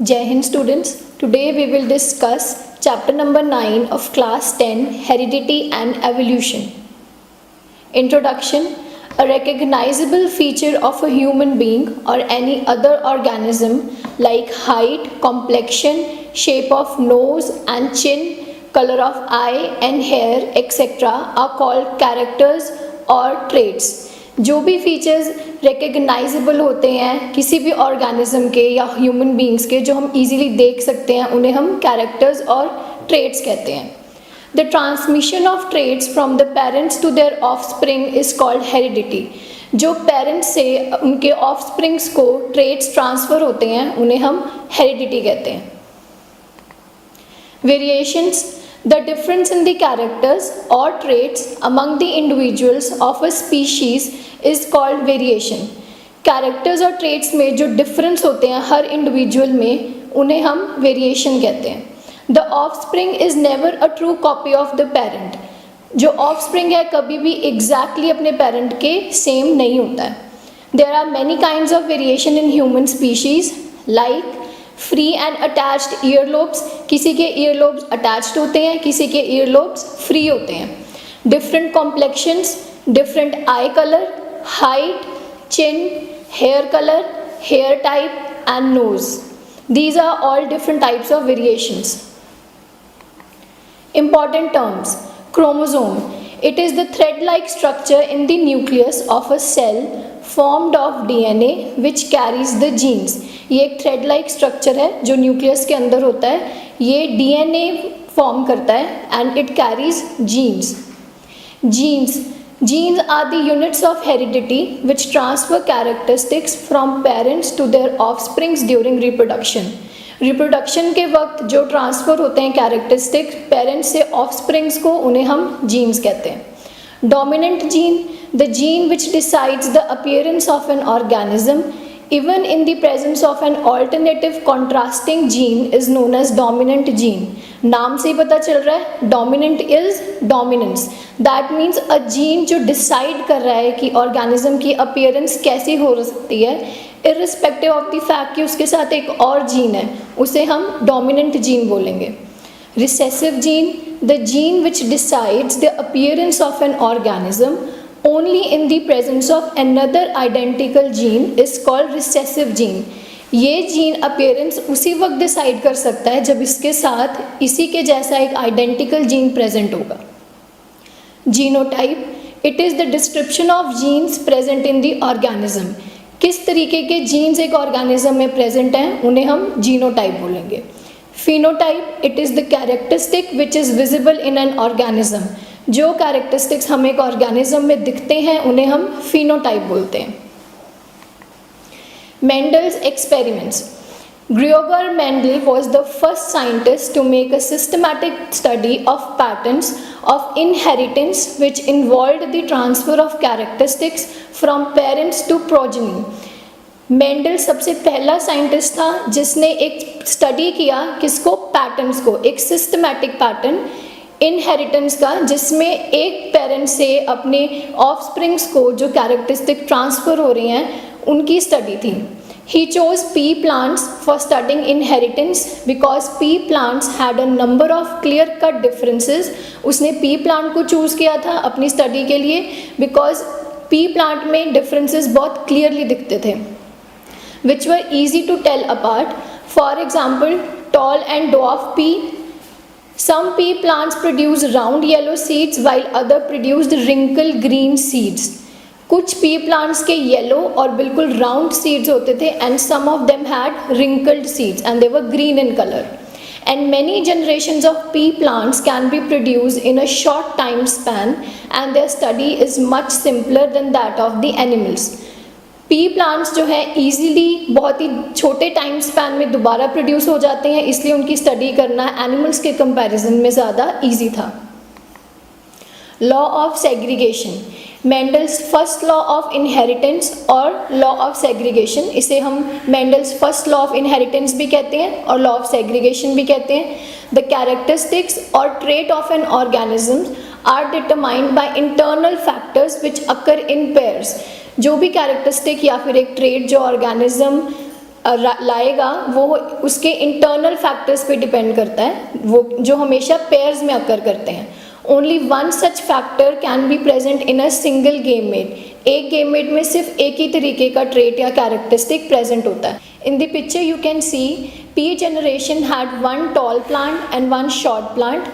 Jai Hind students, today we will discuss chapter number 9 of class 10, Heredity and Evolution. Introduction. A recognizable feature of a human being or any other organism like height, complexion, shape of nose and chin, color of eye and hair, etc. are called characters or traits. जो भी features recognisable होते हैं किसी भी organism के या human beings के, जो हम इजीली देख सकते हैं, उन्हें हम कैरेक्टर्स और ट्रेट्स कहते हैं. The transmission of traits from the parents to their offspring is called heredity. जो पेरेंट्स से उनके ऑफस्प्रिंग्स को ट्रेट्स ट्रांसफ़र होते हैं उन्हें हम हेरिडिटी कहते हैं. Variations. The difference in the characters or traits among the individuals of a species is called variation. Characters और traits में जो difference होते हैं हर individual में उन्हें हम variation कहते हैं. The offspring is never a true copy of the parent. जो offspring है कभी भी exactly अपने parent के same नहीं होता है. There are many kinds of variation in human species like free and attached earlobes. किसी के ईयरलोब्स अटैच्ड होते हैं, किसी के ईयरलोब्स फ्री होते हैं. Different complexions, different eye colour, height, chin, hair colour, hair type and nose. These are all different types of variations. Important terms. Chromosome. It is the thread-like structure in the nucleus of a cell formed of DNA which carries the genes. ये एक thread like structure है जो nucleus के अंदर होता है. ये DNA form करता है and it carries jeans. Genes are the units of heredity which transfer characteristics from parents to their offsprings during reproduction. Reproduction के वक्त जो ट्रांसफ़र होते हैं कैरेक्टरिस्टिक्स पेरेंट्स से ऑफस्प्रिंग्स को, उन्हें हम जीन्स कहते हैं. Dominant gene. The gene which decides the appearance of an organism even in the presence of an alternative contrasting gene is known as dominant gene. नाम से ही पता चल रहा है dominant is dominance. That means a gene जो decide कर रहा है कि organism की appearance कैसी हो सकती है irrespective of the fact कि उसके साथ एक और gene है, उसे हम dominant gene बोलेंगे. Recessive gene. The gene which decides the appearance of an organism only in the presence of another identical gene is called recessive gene. ये जीन अपीयरेंस उसी वक्त डिसाइड कर सकता है जब इसके साथ इसी के जैसा एक आइडेंटिकल जीन प्रेजेंट होगा. Genotype. It is the description of genes present in the organism. किस तरीके के जीन्स एक ऑर्गेनिज्म में प्रेजेंट हैं उन्हें हम जीनोटाइप बोलेंगे. Phenotype. It is the characteristic which is visible in an organism. जो कैरेक्टरिस्टिक्स हमें एक ऑर्गेनिज्म में दिखते हैं उन्हें हम फिनोटाइप बोलते हैं. Mendel's experiments. Grigor Mendel was the first scientist to make a systematic study of patterns of inheritance which involved the transfer of characteristics from parents to progeny. Mendel सबसे पहला साइंटिस्ट था जिसने एक स्टडी किया किसको, patterns को, एक systematic pattern inheritance का जिसमें एक पेरेंट से अपने ऑफस्प्रिंग्स को जो कैरेक्टरिस्टिक ट्रांसफ़र हो रही हैं उनकी स्टडी थी. He chose pea plants for studying inheritance because pea plants had a number of clear cut differences. उसने पी प्लांट को चूज़ किया था अपनी स्टडी के लिए बिकॉज पी प्लांट में डिफरेंसेस बहुत क्लियरली दिखते थे which were easy to tell apart. For example tall and dwarf pea. Some pea plants produce round yellow seeds while other produced wrinkled green seeds. कुछ pea plants के yellow और बिल्कुल round seeds होते थे and some of them had wrinkled seeds and they were green in color. And many generations of pea plants can be produced in a short time span and their study is much simpler than that of the animals. P plants जो है easily बहुत ही छोटे time span में दोबारा produce हो जाते हैं, इसलिए उनकी स्टडी करना एनिमल्स के कंपैरिजन में ज़्यादा ईजी था. Law of segregation. Mendel's first law of inheritance और लॉ ऑफ सेग्रीगेशन, इसे हम Mendel's first law of inheritance भी कहते हैं और लॉ ऑफ सेग्रीगेशन भी कहते हैं. द कैरेक्टरिस्टिक्स और trait of an organism are determined by internal factors which occur in pairs. जो भी कैरेक्टरिस्टिक या फिर एक ट्रेट जो ऑर्गेनिज्म लाएगा वो उसके इंटरनल फैक्टर्स पे डिपेंड करता है, वो जो हमेशा पेयर्स में अकर करते हैं. Only one such factor can be present in a single gamete. एक गेमेट में सिर्फ एक ही तरीके का ट्रेट या कैरेक्टरिस्टिक प्रेजेंट होता है. In the picture you can see P generation had one tall plant and one short plant.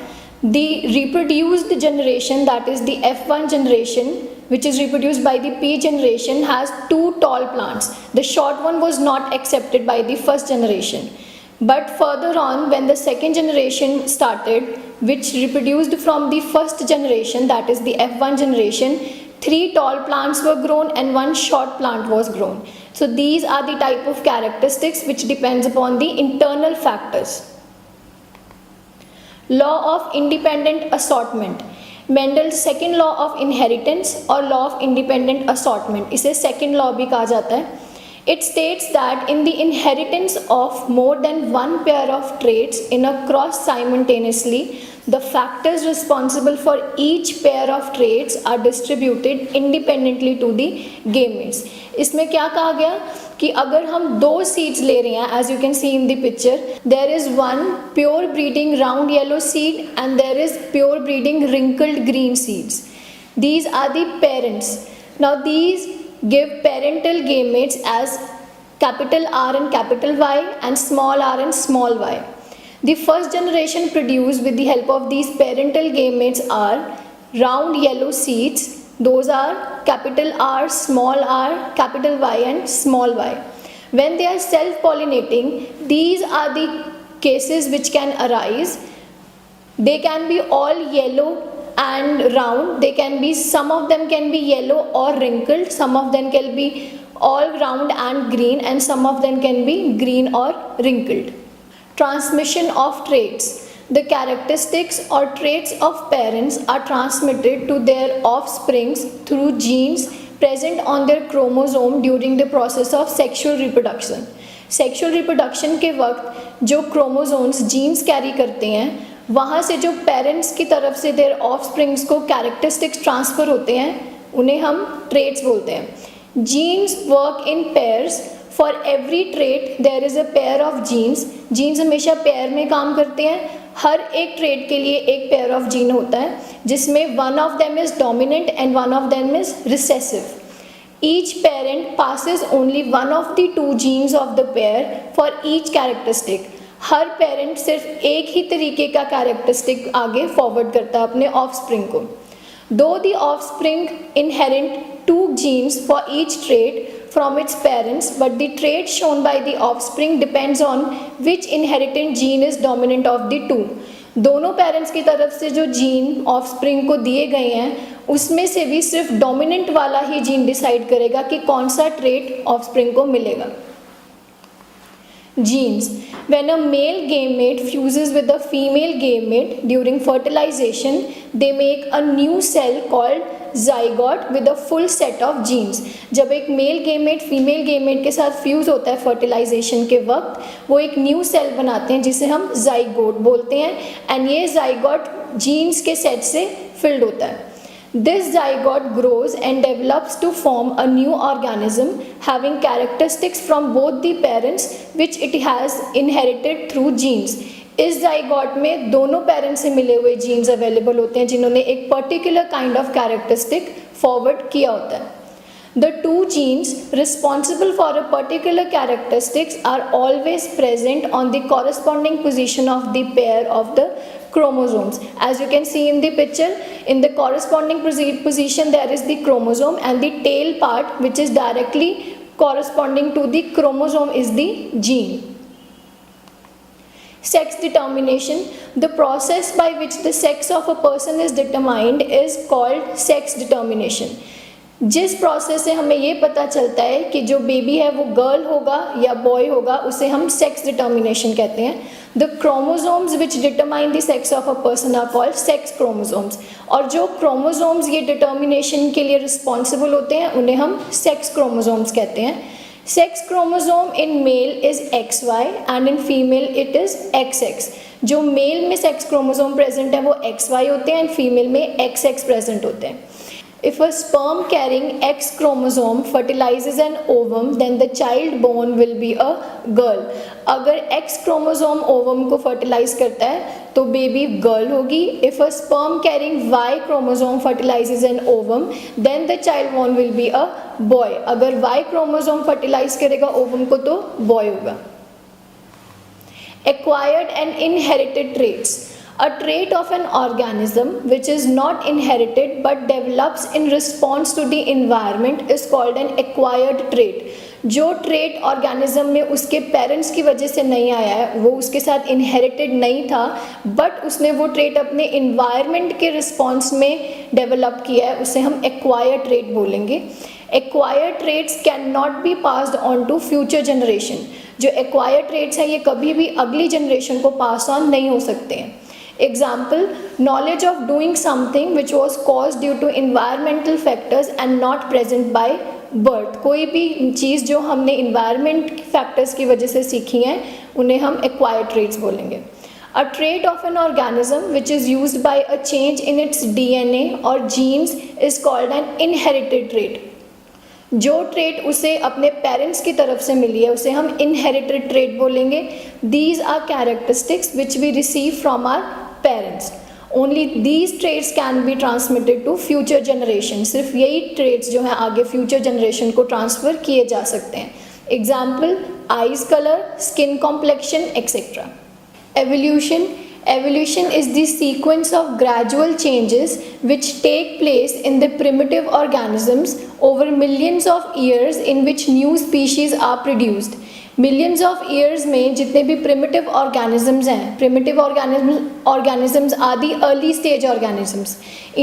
The reproduced generation, that is the F1 generation, which is reproduced by the P generation, has two tall plants. The short one was not accepted by the first generation. But further on, when the second generation started, which reproduced from the first generation, that is the F1 generation, 3 tall plants were grown and one short plant was grown. So these are the type of characteristics which depends upon the internal factors. Law of independent assortment. Mendel's second law of inheritance or law of independent assortment, इसे second law भी कहा जाता है. It states that in the inheritance of more than one pair of traits in a cross simultaneously, the factors responsible for each pair of traits are distributed independently to the gametes. इसमें क्या कहा गया कि अगर हम दो seeds ले रहे हैं, as you can see in the picture, there is one pure breeding round yellow seed and there is pure breeding wrinkled green seeds. These are the parents. Now these give parental gametes as capital R and capital Y and small r and small y. The first generation produced with the help of these parental gametes are round yellow seeds. Those are capital R, small r, capital Y and small y. When they are self-pollinating, these are the cases which can arise. They can be all yellow and round. They can be, some of them can be yellow or wrinkled, some of them can be all round and green, and some of them can be green or wrinkled. Transmission of traits. The characteristics or traits of parents are transmitted to their offsprings through genes present on their chromosome during the process of sexual reproduction. Sexual reproduction के वक्त जो chromosomes genes carry करते हैं, वहाँ से जो parents की तरफ से देयर ऑफस्प्रिंग्स को कैरेक्टरिस्टिक्स ट्रांसफ़र होते हैं, उन्हें हम ट्रेट्स बोलते हैं. Jeans work in pairs. For every trait there is a pair of jeans. Jeans हमेशा पेयर में काम करते हैं. हर एक ट्रेट के लिए एक पेयर ऑफ जीन होता है जिसमें one of them is dominant and one of them is recessive. Each parent passes only one of the two genes of the pair for each characteristic. Her parent सिर्फ एक ही तरीके का characteristic आगे forward करता है अपने ऑफस्प्रिंग को. दो the offspring inherit to genes for each trait from its parents, but the trait shown by the offspring depends on which inherited gene is dominant of the two. दोनों parents की तरफ से जो जीन ऑफस्प्रिंग को दिए गए हैं उसमें से भी सिर्फ डोमिनेंट वाला ही जीन डिसाइड करेगा कि कौन सा ट्रेट ऑफस्प्रिंग को मिलेगा. Genes. When a male gamete fuses with a female gamete during fertilization, they make a new cell called zygote with a full set of genes. जब एक मेल गेमेट फीमेल गेमेट के साथ fuse होता है fertilisation के वक्त, वो एक न्यू सेल बनाते हैं जिसे हम जाइगोट बोलते हैं. एंड ये जाइगोट जीन्स के सेट से फिल्ड होता है. This zygote grows and develops to form a new organism having characteristics from both the parents which it has inherited through genes. इस zygote में दोनों पेरेंट्स से मिले हुए जीन्स अवेलेबल होते हैं जिन्होंने एक particular kind of characteristic forward किया होता है. The two genes responsible for a particular characteristics are always present on the corresponding position of the pair of the chromosomes. As you can see in the picture, in the corresponding position there is the chromosome and the tail part which is directly corresponding to the chromosome is the gene. Sex determination. The process by which the sex of a person is determined is called sex determination. जिस process से हमें ये पता चलता है कि जो baby है वो गर्ल होगा या बॉय होगा उसे हम सेक्स डिटर्मिनेशन कहते हैं. The chromosomes which determine the sex of a person are called sex chromosomes. और जो क्रोमोसोम्स ये डिटर्मिनेशन के लिए रिस्पॉन्सिबल होते हैं उन्हें हम सेक्स क्रोमोसोम्स कहते हैं. Sex chromosome in male is XY and in female it is XX. जो मेल में सेक्स क्रोमोसोम प्रेजेंट है वो XY होते हैं एंड फीमेल में XX प्रेजेंट होते हैं. If a sperm carrying X chromosome fertilizes an ovum, then the child born will be a girl. अगर X chromosome ovum को fertilize करता है तो baby girl होगी. If a sperm carrying Y chromosome fertilizes an ovum, then the child born will be a boy. अगर Y chromosome fertilize करेगा ovum को तो boy होगा. Acquired and inherited traits. A trait of an organism which is not inherited but develops in response to the environment is called an acquired trait. जो trait organism में उसके parents की वजह से नहीं आया है, वो उसके साथ inherited नहीं था, but उसने वो trait अपने environment के response में develop किया है, उसे हम acquired trait बोलेंगे. Acquired traits cannot be passed on to future generation. जो acquired traits हैं ये कभी भी अगली generation को pass on नहीं हो सकते हैं. Example, knowledge of doing something which was caused due to environmental factors and not present by birth. कोई भी चीज़ जो हमने environment factors की वजह से सीखी हैं उन्हें हम acquired traits बोलेंगे. A trait of an organism which is used by a change in its DNA or genes is called an inherited trait. जो ट्रेट उसे अपने पेरेंट्स की तरफ से मिली है उसे हम इनहेरिटेड ट्रेट बोलेंगे. These are characteristics which we receive from our parents. Only these traits can be transmitted to future generation. सिर्फ यही ट्रेट्स जो हैं आगे फ्यूचर जनरेशन को ट्रांसफ़र किए जा सकते हैं. Example, eyes colour, skin complexion etcetera. Evolution. Evolution is the sequence of gradual changes which take place in the primitive organisms over millions of years in which new species are produced. Millions of years में जितने भी primitive organisms हैं, primitive organisms are the early stage organisms.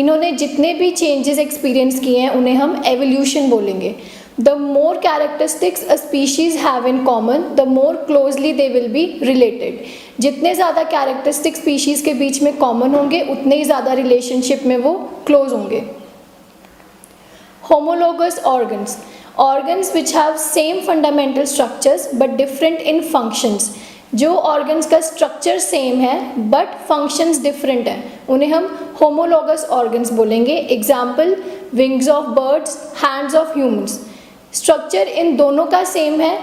इन्होंने जितने भी changes experience किए हैं उन्हें हम evolution बोलेंगे. The more characteristics a species have in common, the more closely they will be related. जितने ज़्यादा characteristics species के बीच में common होंगे उतने ही ज़्यादा relationship में वो close होंगे. Homologous organs. Organs which have same fundamental structures but different in functions. जो organs का structure same है but functions different हैं उन्हें हम homologous organs बोलेंगे. Example, wings of birds, hands of humans. Structure in दोनों का सेम है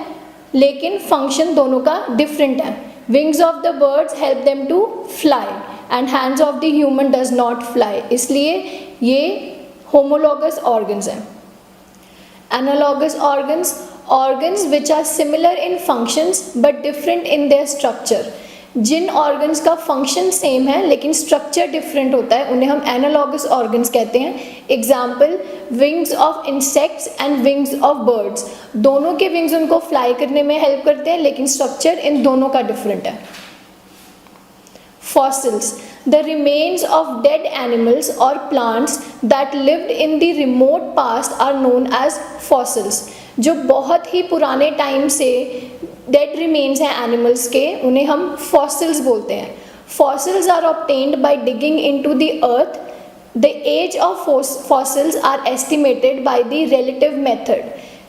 लेकिन फंक्शन दोनों का डिफरेंट है. Wings of the birds help them to fly and hands of the human does not fly. इसलिए ये होमोलॉगस ऑर्गन्स हैं. Analogous organs. Organs which are similar in functions but different in their structure. Jin organs का function same है लेकिन structure different होता है उन्हें हम एनालॉगस ऑर्गन्स कहते हैं. Example, wings of insects and wings of birds. दोनों के विंग्स उनको फ्लाई करने में हेल्प करते हैं लेकिन स्ट्रक्चर इन दोनों का डिफरेंट है. Fossils. The remains of dead animals or plants that lived in the remote past are known as fossils. जो बहुत ही पुराने टाइम से डेड रिमेन्स हैं एनिमल्स के उन्हें हम फॉसिल्स बोलते हैं. Fossils are obtained by digging into the earth. The age of fossils are estimated by the relative method.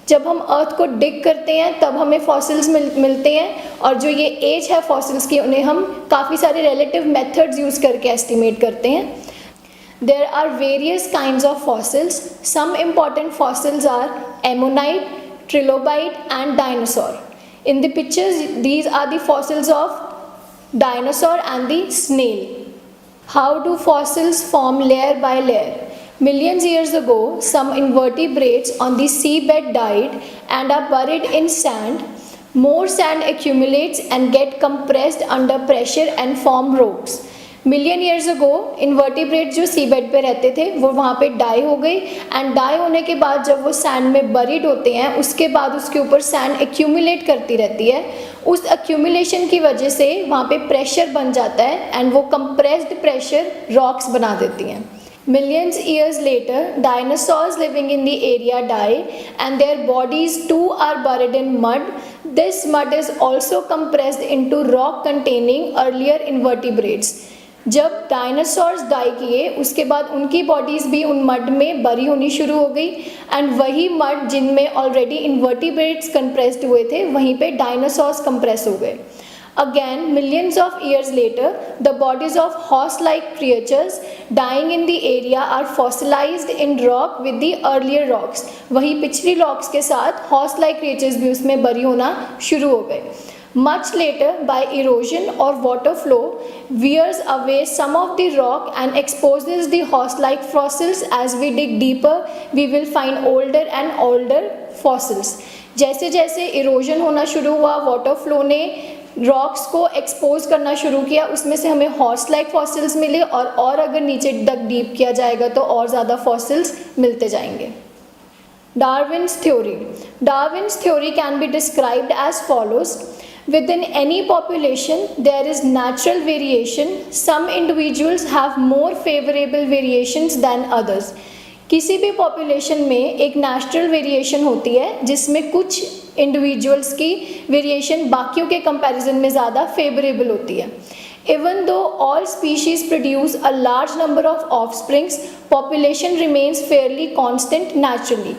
जब हम अर्थ को डिग करते हैं तब हमें फॉसिल्स मिलते हैं और जो ये एज है फॉसिल्स की उन्हें हम काफ़ी सारे रिलेटिव मेथड्स यूज़ करके एस्टिमेट करते हैं. There are various kinds of fossils. Some important fossils are ammonite, trilobite and dinosaur. In the pictures, these are the fossils of dinosaur and the snail. How do fossils form layer by layer? Millions years ago, some invertebrates on the seabed died and are buried in sand. More sand accumulates and get compressed under pressure and form rocks. Million years ago invertebrate जो सी bed पे रहते थे वो वहाँ पे die हो गई and die होने के बाद जब वो सैंड में बरीड होते हैं उसके बाद उसके ऊपर सैंड एक्यूमुलेट करती रहती है. उस एक्यूमुलेशन की वजह से वहाँ पे प्रेशर बन जाता है एंड वो कंप्रेस्ड प्रेशर रॉक्स बना देती हैं. Millions years later, dinosaurs living in the area die and their bodies too are buried in mud. This mud is also compressed into rock containing earlier invertebrates. जब dinosaurs die किए उसके बाद उनकी bodies भी उन मड में बरी होनी शुरू हो गई एंड वही मड जिनमें ऑलरेडी इन्वर्टिब्रेट्स कंप्रेस्ड हुए थे वहीं पे डायनासोर्स कंप्रेस हो गए. Again, millions of years later, the bodies of horse-like creatures dying in the area are fossilized in rock with the earlier rocks. वही पिछली rocks के साथ horse-like creatures भी उसमें बरी होना शुरू हो गए. Much later, by erosion or water flow, wears away some of the rock and exposes the horse-like fossils. As we dig deeper, we will find older and older fossils. जैसे जैसे erosion होना शुरू हुआ, वाटर फ्लो ने rocks को expose करना शुरू किया, उसमें से हमें हॉर्स लाइक फॉसिल्स मिले और अगर नीचे तक डीप किया जाएगा तो और ज़्यादा फॉसिल्स मिलते जाएंगे. Darwin's theory. Darwin's theory can be described as follows. Within any population, there is natural variation. Some individuals have more favorable variations than others. किसी भी पॉपुलेशन में एक नेचुरल वेरिएशन होती है जिसमें कुछ इंडिविजुअल्स की वेरिएशन बाकियों के कंपैरिजन में ज़्यादा फेवरेबल होती है. Even though all species produce a large number of offsprings, population remains fairly constant naturally.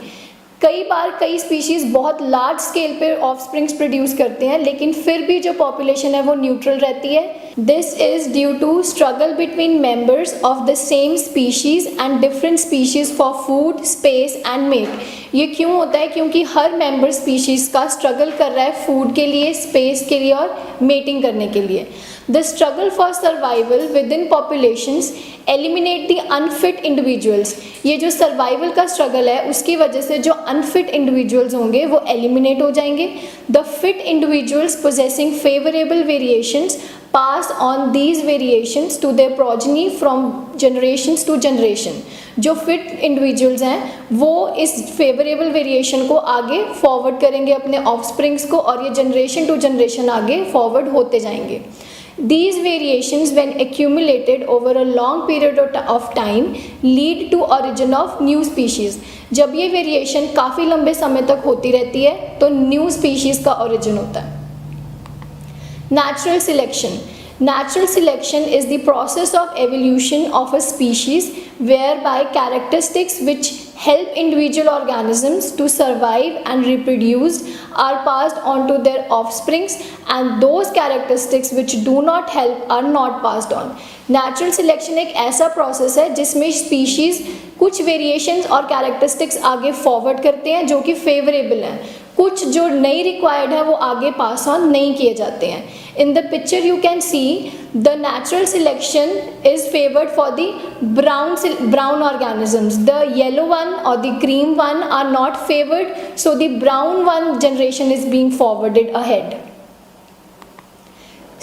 कई बार कई स्पीशीज़ बहुत लार्ज स्केल पे ऑफस्प्रिंग्स प्रोड्यूस करते हैं, लेकिन फिर भी जो पॉपुलेशन है वो न्यूट्रल रहती है. This is due to struggle between members of the same species and different species for food, space and met. ये क्यों होता है? क्योंकि हर मेंबर स्पीशीज़ का स्ट्रगल कर रहा है फूड के लिए, स्पेस के लिए और मेटिंग करने के लिए. The struggle for survival within populations eliminate the unfit individuals. ये जो सर्वाइवल का स्ट्रगल है उसकी वजह से जो अनफिट इंडिविजुअल्स होंगे वो एलिमिनेट हो जाएंगे. The fit individuals possessing favorable variations pass on these variations to their progeny from generations to generation. जो फिट इंडिविजुअल्स हैं वो इस फेवरेबल वेरिएशन को आगे फॉरवर्ड करेंगे अपने ऑफस्प्रिंग्स को और ये जनरेशन टू जनरेशन आगे फॉरवर्ड होते जाएंगे. These variations, when accumulated over a long period of time, lead to origin of new species. जब ये वेरिएशन काफ़ी लंबे समय तक होती रहती है तो न्यू स्पीशीज़ का ओरिजिन होता है. Natural selection. Natural selection is the process of evolution of a species whereby characteristics which help individual organisms to survive and reproduce are passed on to their offsprings, and those characteristics which do not help are not passed on. Natural selection एक ऐसा process है जिसमें species कुछ variations और characteristics आगे forward करते हैं जो कि फेवरेबल हैं, कुछ जो नहीं रिक्वायर्ड है वो आगे पास ऑन नहीं किए जाते हैं. In the picture you can see the natural selection is favored for the brown organisms. The yellow one or the cream one are not favored, so the brown one generation is being forwarded ahead.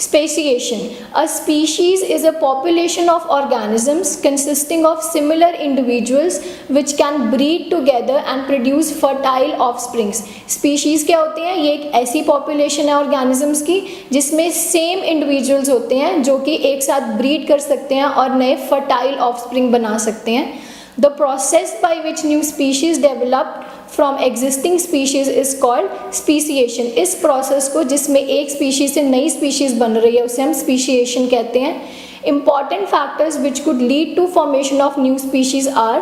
Speciation. A species is a population of organisms consisting of similar individuals which can breed together and produce fertile offsprings. Species क्या होते हैं? ये एक ऐसी population है organisms की जिसमें same individuals होते हैं जो कि एक साथ breed कर सकते हैं और नए fertile offspring बना सकते हैं. The process by which new species developed from existing species is called speciation. इस process को जिसमें एक species से नई species बन रही है उसे हम speciation कहते हैं. Important factors which could lead to formation of new species are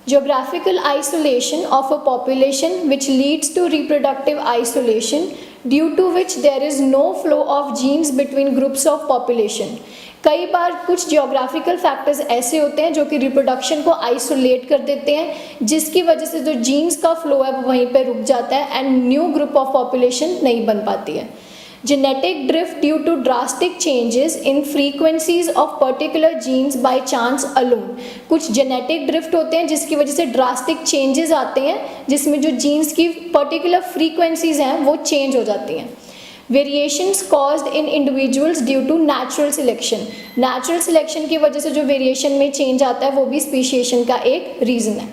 geographical isolation of a population which leads to reproductive isolation due to which there is no flow of genes between groups of population. कई बार कुछ geographical factors ऐसे होते हैं जो कि reproduction को isolate कर देते हैं जिसकी वजह से जो जीन्स का फ्लो है वो वहीं पे रुक जाता है and new group of population नहीं बन पाती है. Genetic drift due to drastic changes in frequencies of particular jeans by chance alone. कुछ जेनेटिक ड्रिफ्ट होते हैं जिसकी वजह से ड्रास्टिक चेंजेस आते हैं जिसमें जो जीन्स की पर्टिकुलर फ्रीक्वेंसीज हैं वो चेंज हो जाती हैं. Variations caused in individuals due to natural selection. Natural selection की वजह से जो वेरिएशन में चेंज आता है वो भी स्पीशिएशन का एक रीज़न है.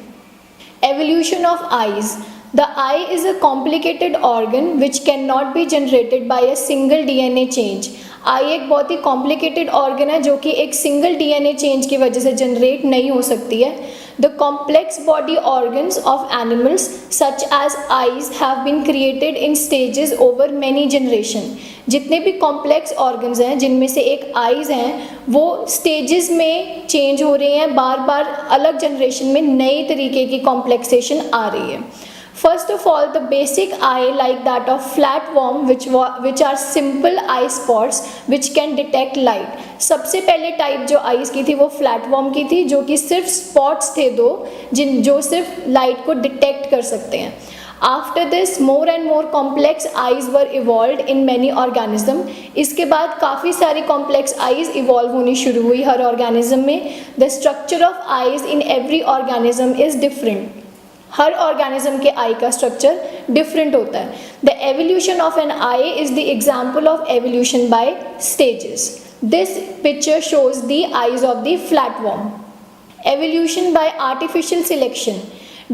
Evolution of eyes. The eye is a complicated organ which cannot be generated by a single DNA change. आई एक बहुत ही कॉम्प्लिकेटेड ऑर्गन है जो कि एक सिंगल डीएनए चेंज की वजह से जनरेट नहीं हो सकती है. The complex body organs of animals such as eyes have been created in stages over many generation. जितने भी कॉम्प्लेक्स ऑर्गन्स हैं जिनमें से एक आईज हैं वो स्टेजेस में चेंज हो रहे हैं, बार बार अलग जनरेशन में नई तरीके की कॉम्प्लेक्सेशन आ रही है. First of all, the basic eye like that of flatworm, which are simple eye spots which can detect light. सबसे पहले टाइप जो आईज की थी वो फ्लैटवॉर्म की थी, जो कि सिर्फ स्पॉट्स थे दो जो सिर्फ लाइट को डिटेक्ट कर सकते हैं. After this, more and more complex eyes were evolved in many organism. इसके बाद काफ़ी सारी complex eyes evolve होनी शुरू हुई हर organism में. The structure of eyes in every organism is different. Her organism के आई का स्ट्रक्चर डिफरेंट होता है. The evolution of N I is the example of evolution bye stages. This picture shows the eyes of the flatworm. Evolution by artificial selection.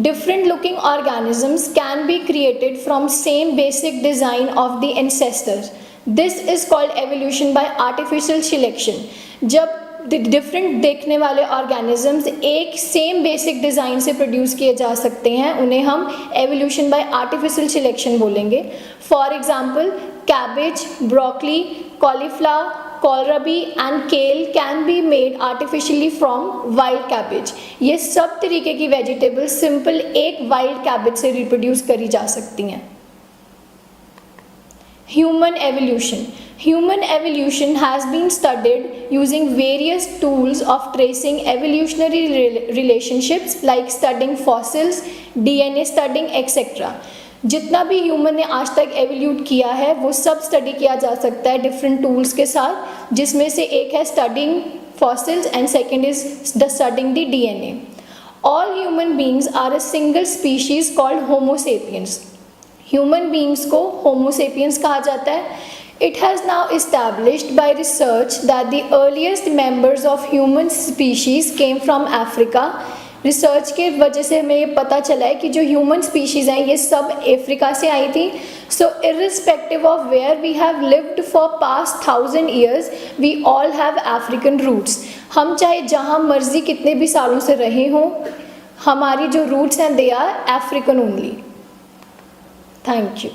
Different looking organisms can be created from same basic design of the ancestors. This is called evolution by artificial selection. जब different देखने वाले organisms एक same basic design से produce किए जा सकते हैं, उन्हें हम एवोल्यूशन बाय आर्टिफिशियल सिलेक्शन बोलेंगे. For example, cabbage, broccoli, cauliflower, kohlrabi and kale can be made artificially from wild cabbage. ये सब तरीके की वेजिटेबल सिंपल एक वाइल्ड कैबेज से रिप्रोड्यूस करी जा सकती हैं. Human evolution. Human evolution has been studied using various tools of tracing evolutionary relationships like studying fossils, DNA studying, etc. जितना भी ह्यूमन ने आज तक एवोल्यूट किया है वो सब स्टडी किया जा सकता है डिफरेंट टूल्स के साथ, जिसमें से एक है studying fossils and second is the studying the DNA. All human beings are a single species called Homo sapiens. Human beings को होमो सेपियंस कहा जाता है. It has now established bye research that the earliest members of human species came from Africa. Research के वजह से हमें ये पता चला है कि जो ह्यूमन स्पीशीज़ हैं ये सब अफ्रीका से आई थी. So irrespective of where we have lived for past 1000 years, we all have African roots. हम चाहे जहाँ मर्जी कितने भी सालों से रहे हों, हमारी जो रूट्स हैं they are African only. Thank you.